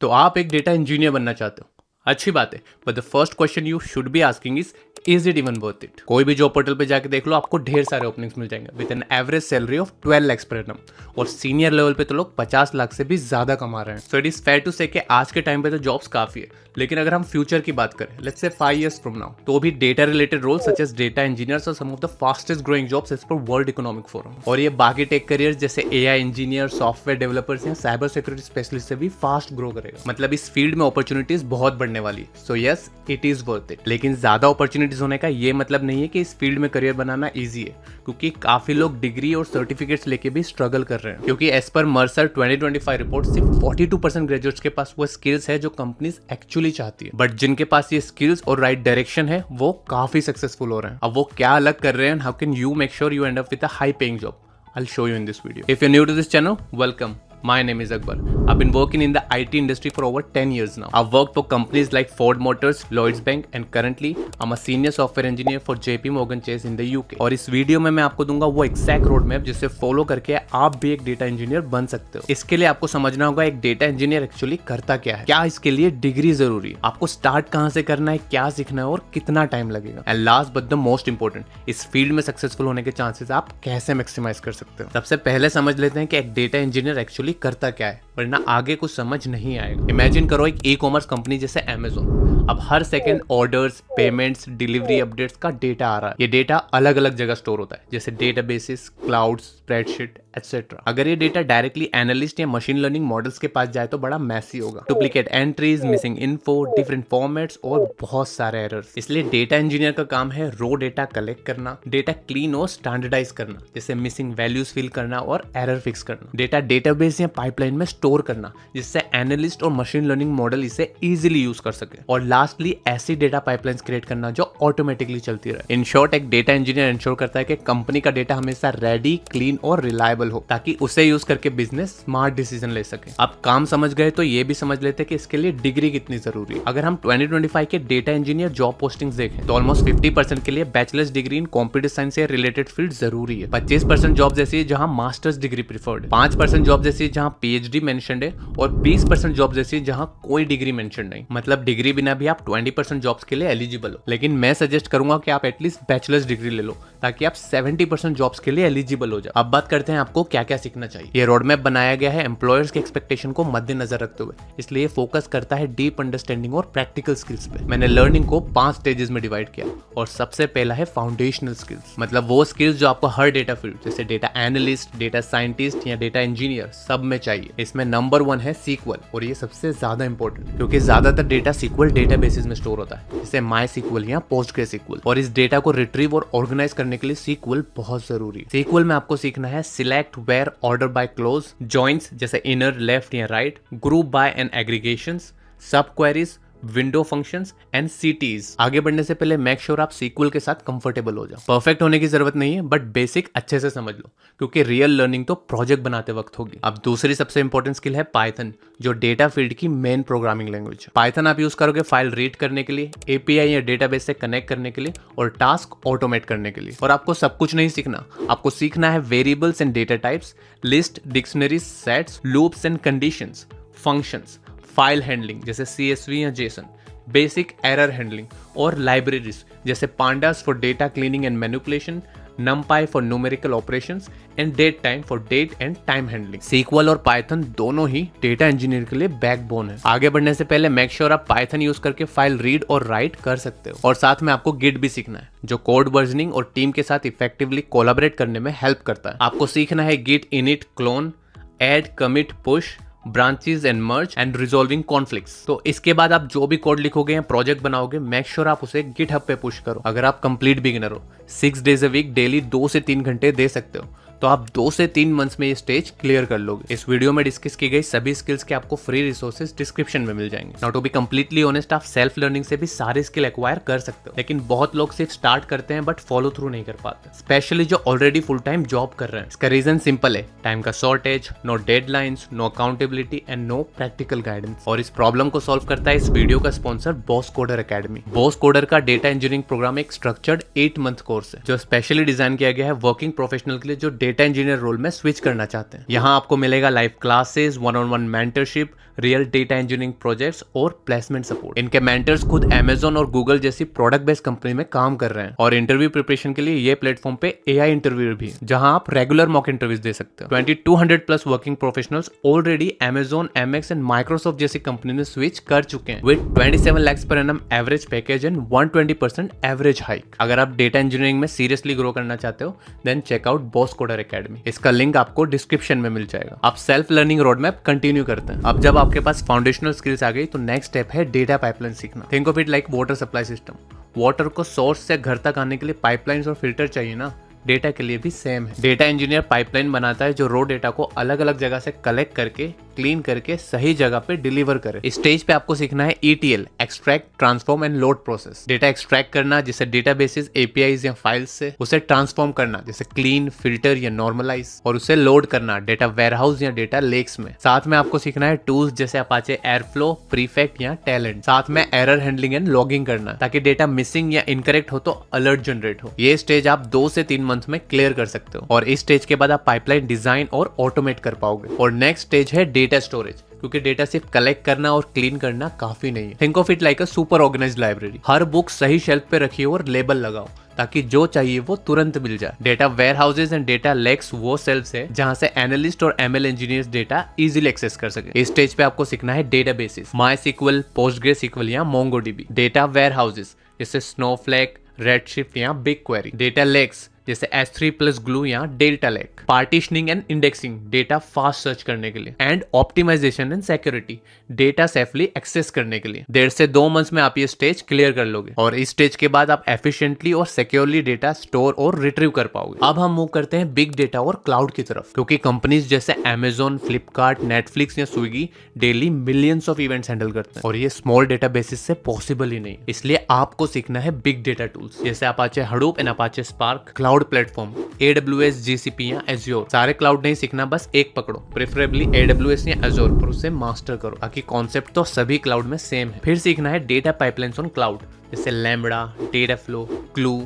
तो आप एक डेटा इंजीनियर बनना चाहते हो, अच्छी बात है, but the first question you should be asking is it even worth it. कोई भी जॉब पोर्टल पे जाके देख लो, आपको ढेर सारे ओपनिंग्स मिल जाएंगे with an average salary of 12 lakh per annum, और सीनियर लेवल पे तो लोग 50 लाख से भी ज्यादा कमा रहे हैं। So it is fair to say कि आज के टाइम पे तो जॉब्स काफी है, लेकिन अगर हम फ्यूचर की बात करें, let's say 5 years from now, तो भी data related role such as data engineers are some of the fastest growing jobs as per World Economic Forum. और ये बाकी टेक करियर्स जैसे एआई इंजीनियर, सॉफ्टवेयर डेवलपर्स या साइबर सिक्योरिटी स्पेशलिस्ट से भी fast grow करेगा। मतलब इस फील्ड में अपॉर्चुनिटीज बहुत बढ़ने वाली है। So yes, it is worth it. लेकिन ज्यादा अपॉर्चुनिटीज होने का ये मतलब नहीं है कि इस फील्ड में करियर बनाना ईजी है, क्योंकि काफी लोग डिग्री और सर्टिफिकेट्स लेके भी स्ट्रगल कर रहे हैं। क्योंकि एज पर मर्सर 2025 रिपोर्ट सिर्फ 42% ग्रेजुएट्स के पास वो स्किल्स है जो कंपनीज एक्चुअली चाहती है, बट जिनके पास ये स्किल्स और राइट डायरेक्शन है वो काफी सक्सेसफुल हो रहे हैं। अब वो क्या अलग कर रहे हैं, how can you make sure you and up with a high paying job, I'll show you in this video. If you're new to this channel, welcome. My name is Akbar. I've been working in the IT industry for over 10 years now. I've worked for companies like Ford Motors, Lloyds Bank, and currently I'm a senior software engineer for JP Morgan Chase in the UK. और इस video में मैं आपको दूंगा वो exact road map जिसे follow करके आप भी एक डेटा इंजीनियर बन सकते हो। इसके लिए आपको समझना होगा एक डेटा इंजीनियर एक्चुअली करता क्या है, क्या इसके लिए डिग्री जरूरी है, आपको स्टार्ट कहाँ से करना है, क्या सीखना है और कितना टाइम लगेगा, and last but the most important, इस फील्ड में सक्सेसफुल होने के चांसेस आप कैसे मैक्सिमाइज कर सकते हो। सबसे पहले समझ लेते हैं कि एक डेटा इंजीनियर एक्चुअली करता क्या है, वरना आगे कुछ समझ नहीं आएगा। इमेजिन करो एक ई-कॉमर्स कंपनी जैसे अमेज़न। अब हर second orders, payments, delivery updates का डेटा आ रहा है। ये डेटा अलग अलग जगह स्टोर होता है, जैसे डेटाबेसेस, क्लाउड्स, स्प्रेडशीट एटसेट्रा। अगर ये डेटा डायरेक्टली एनालिस्ट या मशीन लर्निंग मॉडल्स के पास जाए तो बड़ा मैसी होगा। Duplicate entries, missing info, different formats और बहुत सारे एरर्स। इसलिए डेटा इंजीनियर का काम है रो डेटा कलेक्ट करना, डेटा क्लीन और स्टैंडर्डाइज करना, जैसे मिसिंग वैल्यूज फिल करना और एरर फिक्स करना, डेटा डेटाबेस या पाइपलाइन में स्टोर करना जिससे एनालिस्ट और मशीन लर्निंग मॉडल इसे इजीली यूज कर सके, और लास्टली ऐसी डेटा पाइपलाइंस क्रिएट करना जो ऑटोमेटिकली चलती रहे। इन शॉर्ट, एक डेटा इंजीनियर इंश्योर करता है कि कंपनी का डेटा हमेशा रेडी, क्लीन और रिलायबल हो, ताकि उसे यूज करके बिजनेस स्मार्ट डिसीजन ले सके। अब काम समझ गए तो ये भी समझ लेते हैं कि इसके लिए डिग्री कितनी जरूरी है। अगर हम 2025 के डेटा इंजीनियर जॉब पोस्टिंग्स देखें तो ऑलमोस्ट 50% के लिए bachelors degree in computer science से रिलेटेड फील्ड जरूरी है। 25% जॉब ऐसी है जहां मास्टर्स डिग्री प्रिफर्ड है, 5% जॉब ऐसी है जहां पीएचडी मेंशन्ड है, और 20% जॉब्स ऐसी जहां कोई डिग्री मेंशन नहीं। मतलब डिग्री बिना भी आप 20% जॉब्स के लिए एलिजिबल हो। लेकिन मैं सजेस्ट करूंगा कि आप एटलीस्ट बैचलर्स डिग्री ले लो, ताकि आप 70% जॉब्स के लिए एलिजिबल हो जाओ। अब बात करते हैं आपको क्या क्या सीखना चाहिए। ये रोड मैप बनाया गया है एम्प्लॉयर्स के एक्सपेक्टेशन को मद्देनजर रखते हुए, इसलिए फोकस करता है डीप अंडरस्टैंडिंग और प्रैक्टिकल स्किल्स पे। मैंने लर्निंग को 5 स्टेजेस में डिवाइड किया, और सबसे पहला है फाउंडेशनल स्किल्स। मतलब वो स्किल्स जो आपको हर डेटा फील्ड जैसे डेटा एनालिस्ट, डेटा साइंटिस्ट या डेटा इंजीनियर सब में चाहिए। इसमें नंबर 1 है सीक्वल, और ये सबसे ज्यादा इंपॉर्टेंट, क्योंकि ज्यादातर डेटा सीक्वल डेटाबेसेस में स्टोर होता है, जैसे माई सीक्वल या पोस्टग्रेसक्यूएल, और इस डेटा को रिट्रीव और ऑर्गेनाइज करने के लिए सीक्वल बहुत जरूरी है। सीक्वल में आपको सीखना है select, where, order by clause, joins जैसे इनर, लेफ्ट या right, group by and aggregations, subqueries, window functions and CTEs. आगे बढ़ने से पहले मेक श्योर आप सीक्वल के साथ कंफर्टेबल हो जाओ। परफेक्ट होने की जरूरत नहीं है, बट बेसिक अच्छे से समझ लो, क्योंकि रियल लर्निंग तो प्रोजेक्ट बनाते वक्त होगी। अब दूसरी सबसे इंपॉर्टेंट स्किल है पाइथन, जो डेटा फील्ड की मेन प्रोग्रामिंग लैंग्वेज है। पाइथन आप यूज करोगे फाइल रीड करने के लिए, एपीआई या डेटाबेस से कनेक्ट करने के लिए, और टास्क ऑटोमेट करने के लिए। और आपको सब कुछ नहीं सीखना, आपको सीखना है variables and data types, list, dictionary, sets, loops and conditions, functions, file handling जैसे CSV या JSON, बेसिक एरर हैंडलिंग, और लाइब्रेरीज जैसे pandas for data cleaning and manipulation, NumPy for numerical operations, and date time for date and time handling. SQL और Python दोनों ही data engineer के लिए backbone है। आगे बढ़ने से पहले मेक श्योर आप पाइथन यूज करके फाइल रीड और राइट कर सकते हो, और साथ में आपको गिट भी सीखना है, जो कोड वर्जनिंग और टीम के साथ इफेक्टिवली कोलैबोरेट करने में हेल्प करता है। आपको सीखना है git init, clone, add, commit, push, branches and merge and resolving conflicts. तो इसके बाद आप जो भी कोड लिखोगे या प्रोजेक्ट बनाओगे, मेक श्योर आप उसे गिटहब पे पुश करो। अगर आप कंप्लीट बिगिनर हो, 6 days a week डेली 2 से 3 घंटे दे सकते हो, तो आप 2 से 3 मंथ्स में ये स्टेज क्लियर कर लोगे। इस वीडियो में डिस्कस की गई सभी स्किल्स के आपको फ्री रिसोर्सेज डिस्क्रिप्शन में मिल जाएंगे। Now to be completely honest, आप सेल्फ लर्निंग से भी सारे स्किल एक्वायर कर सकते हो, लेकिन बहुत लोग सिर्फ स्टार्ट करते हैं बट फॉलो थ्रू नहीं कर पाते, स्पेशली जो ऑलरेडी फुल टाइम जॉब कर रहे हैं। इसका रीजन सिंपल है, टाइम का shortage, no deadlines, no accountability and no practical guidance. और इस प्रॉब्लम को सॉल्व करता है इस वीडियो का sponsor boss coder academy. Boss coder का डेटा इंजीनियरिंग प्रोग्राम एक स्ट्रक्चर्ड 8 month कोर्स है, जो स्पेशली डिजाइन किया गया है वर्किंग प्रोफेशनल के लिए जो डेटा इंजीनियर रोल में स्विच करना चाहते हैं। यहाँ आपको मिलेगा live classes, 1-on-1 mentorship, real data engineering projects और प्लेसमेंट सपोर्ट। इनके मेंटर्स खुद Amazon और Google जैसी प्रोडक्ट बेस्ड कंपनी में काम कर रहे हैं। और इंटरव्यू प्रिपरेशन के लिए ये प्लेटफॉर्म पे AI इंटरव्यू भी, जहां आप रेगुलर मॉक इंटरव्यूज दे सकते हो। 2200 plus working professionals already Amazon, Amex and Microsoft जैसी कंपनी में स्विच कर चुके हैं with 27 lakhs per annum average package and 120% average hike. अगर आप डेटा इंजीनियरिंग में सीरियसली ग्रो करना चाहते हो then check out Boss Coder Academy. इसका लिंक आपको डिस्क्रिप्शन में मिल जाएगा। आप self learning road map continue करते हैं। अब जब आपके पास फाउंडेशनल स्किल्स आ गई तो नेक्स्ट स्टेप है डेटा पाइपलाइन सीखना। Think of it like water supply system. Water को सोर्स से घर तक आने के लिए पाइपलाइंस और फिल्टर चाहिए ना, डेटा के लिए भी सेम है। डेटा इंजीनियर पाइपलाइन बनाता है जो रो डेटा को अलग अलग जगह से कलेक्ट करके क्लीन करके सही जगह पे डिलीवर करे। इस स्टेज पे आपको सीखना है ETL, extract, transform and load process. Data extract करना जैसे डेटाबेसेस, APIs या फाइल्स से, उसे ट्रांसफॉर्म करना जैसे क्लीन, फिल्टर या नॉर्मलाइज, और उसे लोड करना डेटा वेयरहाउस या डेटा लेक्स में। साथ में आपको सीखना है टूल्स जैसे अपाचे एयरफ्लो, प्रीफेक्ट या टैलेंट। साथ में एरर हैंडलिंग एंड लॉगिंग करना ताकि डेटा मिसिंग या इनकरेक्ट हो तो अलर्ट जनरेट हो। ये स्टेज आप 2 से 3 मंथ में क्लियर कर सकते हो और इस स्टेज के बाद आप पाइपलाइन डिजाइन और ऑटोमेट कर पाओगे। और नेक्स्ट स्टेज है डेटा स्टोरेज, क्योंकि डेटा सिर्फ कलेक्ट करना और क्लीन करना काफी नहीं है। Think of it like a super organised library. हर बुक सही शेल्फ पे रखिए और लेबल लगाओ ताकि जो चाहिए वो तुरंत मिल जाए। Data warehouses and data lakes वो सेल्स है जहां से एनालिस्ट और ML engineers data easily access कर सके। इस स्टेज पे आपको सीखना है डेटाबेसेस, MySQL, PostgreSQL या MongoDB। डेटा वेयर हाउसेज जैसे स्नोफ्लेक, रेडशिफ्ट या BigQuery। डेटा लेक्स जैसे S3 प्लस ग्लू या Delta Lake. Partitioning and indexing, data fast search करने के लिए। And optimisation and security, data safely access करने के लिए। 1.5 से 2 मंथ्स में आप ये स्टेज क्लियर कर लोगे और इस स्टेज के बाद आप एफिशिएंटली और सिक्योरली डेटा स्टोर और रिट्रीव कर पाओगे। अब हम मूव करते हैं बिग डेटा और क्लाउड की तरफ, क्योंकि कंपनीज जैसे Amazon, Flipkart, Netflix या Swiggy daily millions of events handle करते हैं और ये स्मॉल डेटा बेसिस से पॉसिबल ही नहीं। इसलिए आपको सीखना है बिग डेटा टूल्स जैसे Apache Hadoop and Apache spark, cloud platform, AWS, GCP या Azure। सारे क्लाउड नहीं सीखना, बस एक पकड़ो, प्रेफरेबली AWS या Azure, पर उसे मास्टर करो ताकि कॉन्सेप्ट तो सभी क्लाउड में सेम है। फिर सीखना है डेटा पाइपलाइंस ऑन क्लाउड जैसे Lambda, Dataflow, Glue,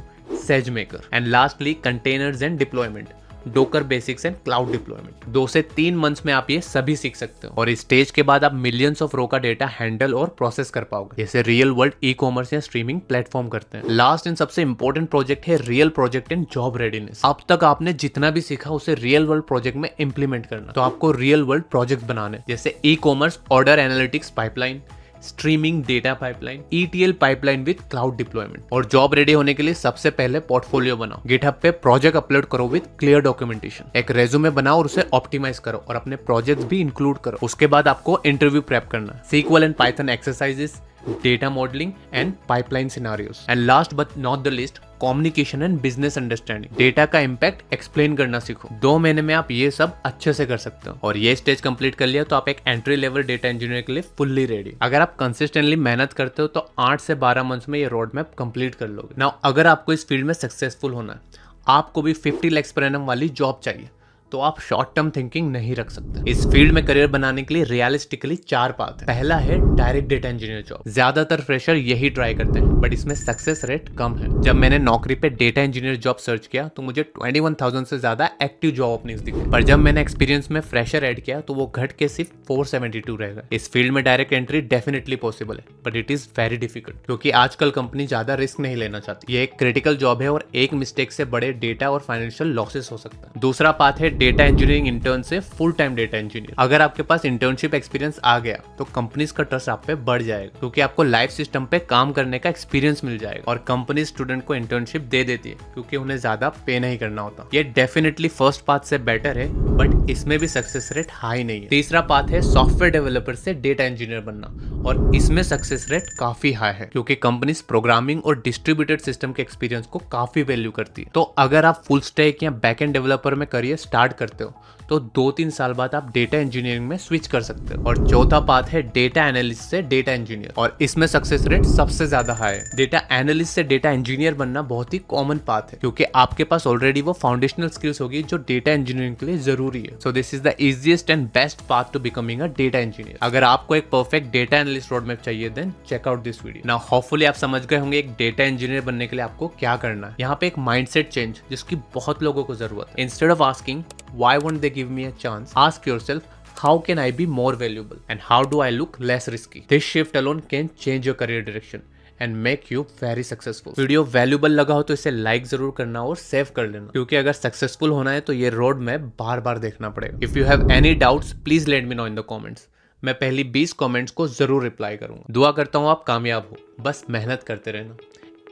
SageMaker. And lastly containers and deployment, Docker basics and cloud deployment. 2 से 3 मंथ्स में आप ये सभी सीख सकते हो और इस स्टेज के बाद आप मिलियंस ऑफ रो का डेटा हैंडल और प्रोसेस कर पाओगे जैसे रियल वर्ल्ड ई-कॉमर्स या स्ट्रीमिंग प्लेटफॉर्म करते हैं। लास्ट एंड सबसे इंपॉर्टेंट प्रोजेक्ट है real project in job readiness. अब तक आपने जितना भी सीखा उसे रियल वर्ल्ड प्रोजेक्ट में इंप्लीमेंट करना। तो आपको रियल वर्ल्ड प्रोजेक्ट बनाने जैसे ecommerce order analytics pipeline, streaming data pipeline, ETL pipeline with cloud deployment. और जॉब रेडी होने के लिए सबसे पहले पोर्टफोलियो बनाओ, गिटहब पे प्रोजेक्ट अपलोड करो विद क्लियर डॉक्यूमेंटेशन, एक रेज्यूमे बनाओ और उसे ऑप्टिमाइज करो और अपने प्रोजेक्ट्स भी इंक्लूड करो। उसके बाद आपको इंटरव्यू प्रेप करना है, SQL and Python exercises, data modelling and pipeline scenarios. And last but not the list, communication and business understanding, data का इंपैक्ट एक्सप्लेन करना सीखो। 2 महीने में आप ये सब अच्छे से कर सकते हो और ये स्टेज कंप्लीट कर लिया तो आप एक एंट्री लेवल डेटा इंजीनियर के लिए फुल्ली रेडी। अगर आप कंसिस्टेंटली मेहनत करते हो तो 8 से 12 मंथ्स में ये रोड मैप कंप्लीट कर लोगे। नाउ अगर आपको इस फील्ड में सक्सेसफुल होना है, आपको भी 50 lakhs per annum वाली जॉब चाहिए, तो आप शॉर्ट टर्म थिंकिंग नहीं रख सकते। इस फील्ड में करियर बनाने के लिए रियलिस्टिकली 4 पाथ है। पहला है डायरेक्ट डेटा इंजीनियर जॉब। ज्यादातर फ्रेशर यही ट्राई करते हैं बट इसमें सक्सेस रेट कम है। जब मैंने नौकरी पे डेटा इंजीनियर जॉब सर्च किया तो मुझे 21,000 से ज्यादा एक्टिव जॉब ओपनिंग्स दिखे, पर जब मैंने एक्सपीरियंस में फ्रेशर ऐड किया तो वो घट के सिर्फ 472 रह गए। इस फील्ड में डायरेक्ट एंट्री डेफिनेटली पॉसिबल है but it is very difficult, क्योंकि आजकल कंपनी ज्यादा रिस्क नहीं लेना चाहती। ये एक क्रिटिकल जॉब है और एक मिस्टेक से बड़े डेटा और फाइनेंशियल लॉसेस हो सकता है। दूसरा पाथ है डेटा इंजीनियरिंग इंटर्न से फुल टाइम डेटा इंजीनियर। अगर आपके पास इंटर्नशिप एक्सपीरियंस आ गया तो कंपनीज का ट्रस्ट आप पे बढ़ जाएगा, क्योंकि आपको लाइव सिस्टम पे काम करने का एक्सपीरियंस मिल जाएगा और कंपनी स्टूडेंट को इंटर्नशिप दे देती है क्योंकि उन्हें ज्यादा पे नहीं करना होता। ये डेफिनेटली फर्स्ट पाथ से बेटर है बट इसमें भी सक्सेस रेट हाई नहीं है। तीसरा पाथ है सॉफ्टवेयर डेवलपर से डेटा इंजीनियर बनना और इसमें सक्सेस रेट काफी हाई है क्योंकि कंपनीज प्रोग्रामिंग और डिस्ट्रीब्यूटेड सिस्टम के एक्सपीरियंस को काफी वैल्यू करती है। तो अगर आप फुल स्टैक या बैकएंड डेवलपर में करियर स्टार्ट स्टार्ट करते हो तो 2-3 साल बाद आप डेटा इंजीनियरिंग में स्विच कर सकते हो। और चौथा पाथ है डेटा एनालिस्ट से डेटा इंजीनियर, और इसमें सक्सेस रेट सबसे ज्यादा हाई है। डेटा एनालिस्ट से डेटा इंजीनियर बनना बहुत ही कॉमन पाथ है, क्योंकि आपके पास ऑलरेडी वो फाउंडेशनल स्किल्स होगी जो डेटा इंजीनियरिंग के लिए जरूरी है। So this is the easiest and best path to becoming a data engineer. अगर आपको एक perfect data analyst road map चाहिए then check out this video. Now hopefully आप समझ गए होंगे एक डेटा इंजीनियर बनने के लिए आपको क्या करना है। यहाँ पे एक माइंडसेट चेंज जिसकी बहुत लोगों को जरूरत है। Instead of asking why won't they give me a chance, ask yourself how can I be more valuable and how do I look less risky. This shift alone can change your career direction and make you very successful. Video valuable लगा हो तो इसे like जरूर करना और save कर लेना, क्योंकि अगर सक्सेसफुल होना है तो ये रोड मैप बार बार देखना पड़ेगा। If you have any doubts please let me know in the comments. मैं पहली 20 कमेंट्स को जरूर रिप्लाई करूंगा। दुआ करता हूँ आप कामयाब हो, बस मेहनत करते रहना।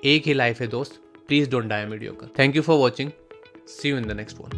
एक ही लाइफ है दोस्त, please don't die mediocre. Thank you for watching, see you in the next one.